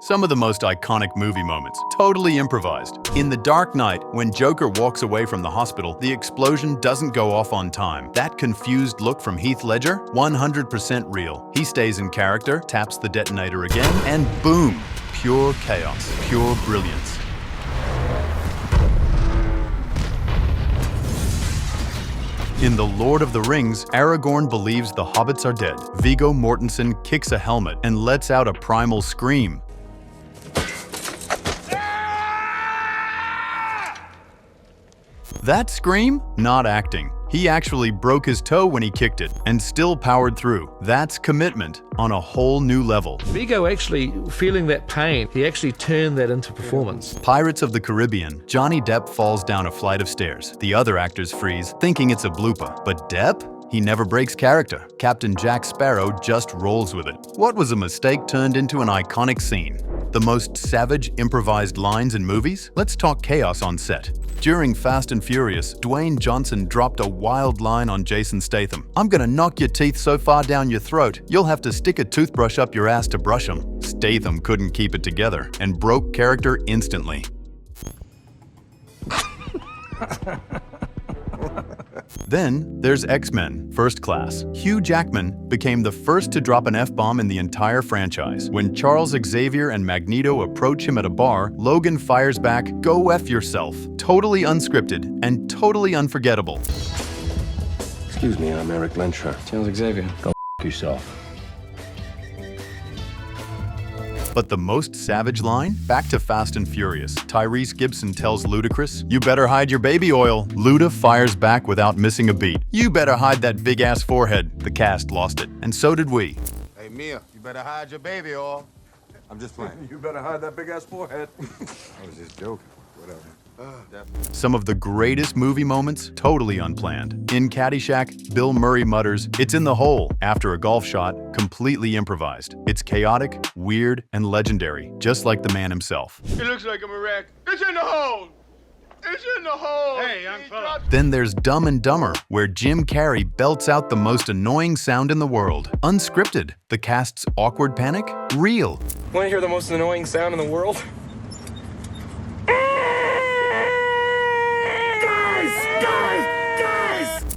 Some of the most iconic movie moments, totally improvised. In The Dark Knight, when Joker walks away from the hospital, the explosion doesn't go off on time. That confused look from Heath Ledger, 100% real. He stays in character, taps the detonator again, and boom! Pure chaos, pure brilliance. In The Lord of the Rings, Aragorn believes the hobbits are dead. Viggo Mortensen kicks a helmet and lets out a primal scream. That scream? Not acting. He actually broke his toe when he kicked it and still powered through. That's commitment on a whole new level. Viggo actually feeling that pain, he actually turned that into performance. Pirates of the Caribbean, Johnny Depp falls down a flight of stairs. The other actors freeze, thinking it's a blooper. But Depp? He never breaks character. Captain Jack Sparrow just rolls with it. What was a mistake turned into an iconic scene? The most savage improvised lines in movies? Let's talk chaos on set. During Fast and Furious, Dwayne Johnson dropped a wild line on Jason Statham. "I'm gonna knock your teeth so far down your throat, you'll have to stick a toothbrush up your ass to brush them." Statham couldn't keep it together and broke character instantly. Then there's X-Men, First Class. Hugh Jackman became the first to drop an F-bomb in the entire franchise. When Charles Xavier and Magneto approach him at a bar, Logan fires back, "Go F yourself." Totally unscripted and totally unforgettable. Excuse me, I'm Eric Lensher. Charles Xavier. Go f yourself. But the most savage line? Back to Fast and Furious. Tyrese Gibson tells Ludacris, "You better hide your baby oil." Luda fires back without missing a beat. "You better hide that big-ass forehead." The cast lost it, and so did we. Hey, Mia, you better hide your baby oil. I'm just playing. You better hide that big-ass forehead. I was just joking. Whatever. Some of the greatest movie moments, totally unplanned. In Caddyshack, Bill Murray mutters, "It's in the hole," after a golf shot, completely improvised. It's chaotic, weird, and legendary, just like the man himself. It looks like I'm a wreck. It's in the hole! It's in the hole! Hey, young fella. Then there's Dumb and Dumber, where Jim Carrey belts out the most annoying sound in the world. Unscripted. The cast's awkward panic? Real. Want to hear the most annoying sound in the world?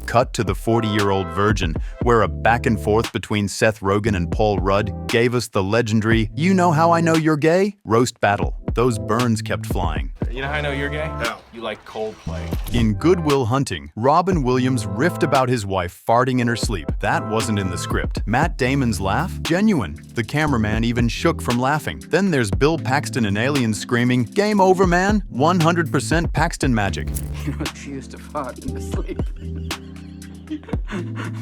Cut to the 40-year-old virgin, where a back and forth between Seth Rogen and Paul Rudd gave us the legendary "You know how I know you're gay?" roast battle. Those burns kept flying. You know how I know you're gay? No. You like Coldplay. In Good Will Hunting, Robin Williams riffed about his wife farting in her sleep. That wasn't in the script. Matt Damon's laugh? Genuine. The cameraman even shook from laughing. Then there's Bill Paxton in Aliens screaming, "Game over, man!" 100% Paxton magic. You know, she used to fart in her sleep.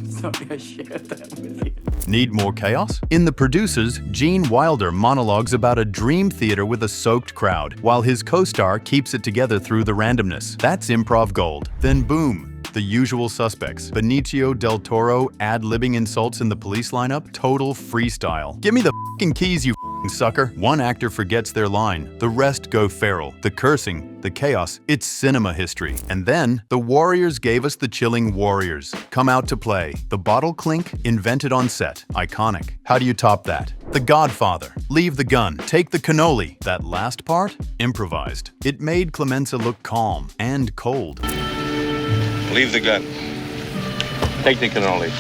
Sorry I shared that with you. Need more chaos? In The Producers, Gene Wilder monologues about a dream theater with a soaked crowd, while his co-star keeps it together through the randomness. That's improv gold. Then boom, The Usual Suspects. Benicio del Toro ad-libbing insults in the police lineup? Total freestyle. "Give me the f***ing keys, you f***ing sucker." One actor forgets their line. The rest go feral. The cursing, the chaos, it's cinema history. And then, the Warriors gave us the chilling Warriors. Come out to play. The bottle clink, invented on set. Iconic. How do you top that? The Godfather. Leave the gun. Take the cannoli. That last part? Improvised. It made Clemenza look calm and cold. Leave the gun. Take the cannoli.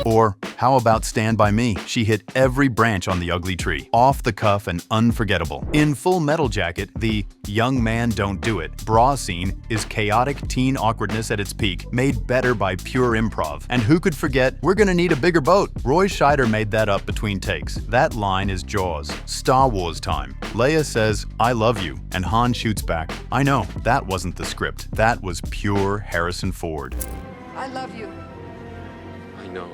Or, how about Stand By Me? She hit every branch on the ugly tree. Off the cuff and unforgettable. In Full Metal Jacket, the "young man don't do it" bra scene is chaotic teen awkwardness at its peak, made better by pure improv. And who could forget, "We're gonna need a bigger boat"? Roy Scheider made that up between takes. That line is Jaws. Star Wars time. Leia says, "I love you," and Han shoots back. I know, that wasn't the script. That was pure Harrison Ford. I love you. I know.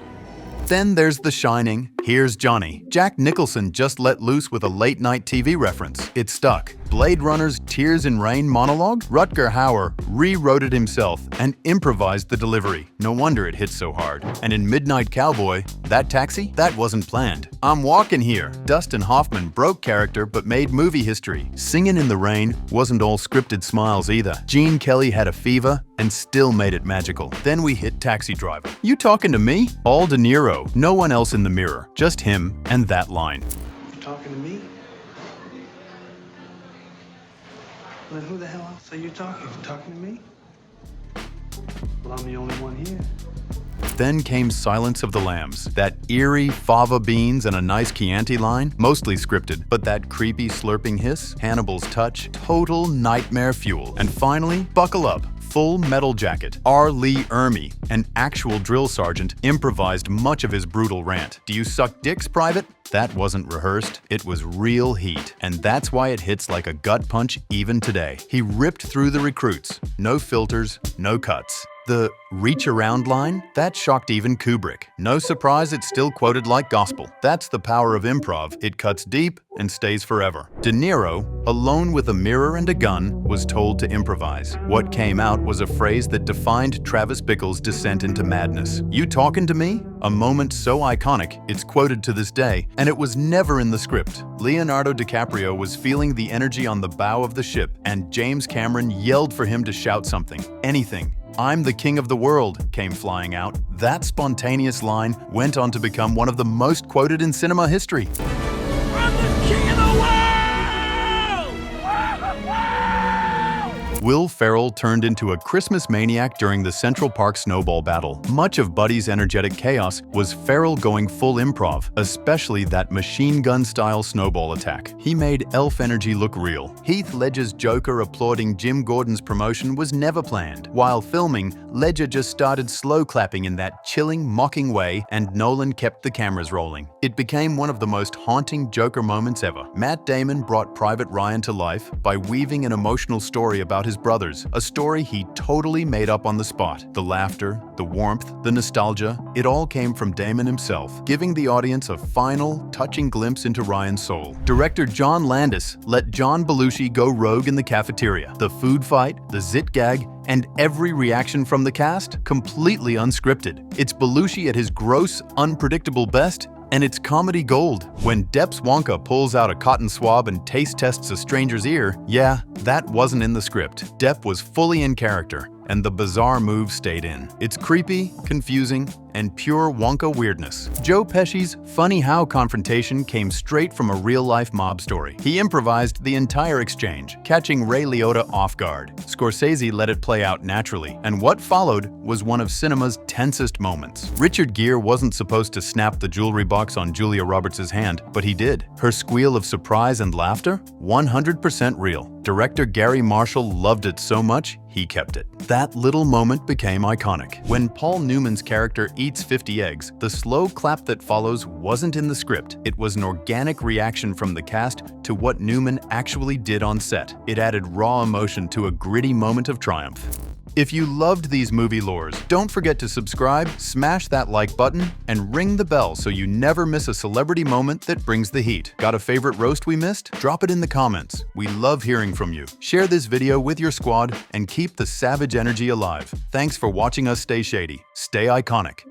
Then there's The Shining. Here's Johnny. Jack Nicholson just let loose with a late-night TV reference. It stuck. Blade Runner's Tears in Rain monologue? Rutger Hauer rewrote it himself and improvised the delivery. No wonder it hit so hard. And in Midnight Cowboy, that taxi? That wasn't planned. I'm walking here. Dustin Hoffman broke character but made movie history. Singin' in the Rain wasn't all scripted smiles either. Gene Kelly had a fever and still made it magical. Then we hit Taxi Driver. You talking to me? All De Niro, no one else in the mirror, just him and that line. You talking to me? Well, who the hell else are you talking to? Talking to me? Well, I'm the only one here. Then came Silence of the Lambs. That eerie fava beans and a nice Chianti line, mostly scripted, but that creepy slurping hiss, Hannibal's touch, total nightmare fuel. And finally, Buckle Up. Full Metal Jacket. R. Lee Ermey, an actual drill sergeant, improvised much of his brutal rant. Do you suck dicks, Private? That wasn't rehearsed, it was real heat. And that's why it hits like a gut punch even today. He ripped through the recruits. No filters, no cuts. The reach around line? That shocked even Kubrick. No surprise it's still quoted like gospel. That's the power of improv. It cuts deep and stays forever. De Niro, alone with a mirror and a gun, was told to improvise. What came out was a phrase that defined Travis Bickle's descent into madness. You talking to me? A moment so iconic, it's quoted to this day, and it was never in the script. Leonardo DiCaprio was feeling the energy on the bow of the ship, and James Cameron yelled for him to shout something, anything. "I'm the king of the world" came flying out. That spontaneous line went on to become one of the most quoted in cinema history. I'm the king of the world! Will Ferrell turned into a Christmas maniac during the Central Park snowball battle. Much of Buddy's energetic chaos was Ferrell going full improv, especially that machine gun-style snowball attack. He made elf energy look real. Heath Ledger's Joker applauding Jim Gordon's promotion was never planned. While filming, Ledger just started slow clapping in that chilling, mocking way, and Nolan kept the cameras rolling. It became one of the most haunting Joker moments ever. Matt Damon brought Private Ryan to life by weaving an emotional story about his brothers, a story he totally made up on the spot. The laughter, the warmth, the nostalgia, it all came from Damon himself, giving the audience a final, touching glimpse into Ryan's soul. Director John Landis let John Belushi go rogue in the cafeteria. The food fight, the zit gag, and every reaction from the cast, completely unscripted. It's Belushi at his gross, unpredictable best, and it's comedy gold. When Depp's Wonka pulls out a cotton swab and taste tests a stranger's ear, yeah, that wasn't in the script. Depp was fully in character, and the bizarre move stayed in. It's creepy, confusing, and pure Wonka weirdness. Joe Pesci's Funny How confrontation came straight from a real-life mob story. He improvised the entire exchange, catching Ray Liotta off guard. Scorsese let it play out naturally, and what followed was one of cinema's tensest moments. Richard Gere wasn't supposed to snap the jewelry box on Julia Roberts' hand, but he did. Her squeal of surprise and laughter? 100% real. Director Gary Marshall loved it so much, he kept it. That little moment became iconic. When Paul Newman's character eats 50 eggs, the slow clap that follows wasn't in the script. It was an organic reaction from the cast to what Newman actually did on set. It added raw emotion to a gritty moment of triumph. If you loved these movie lores, don't forget to subscribe, smash that like button, and ring the bell so you never miss a celebrity moment that brings the heat. Got a favorite roast we missed? Drop it in the comments. We love hearing from you. Share this video with your squad and keep the savage energy alive. Thanks for watching us stay shady. Stay iconic.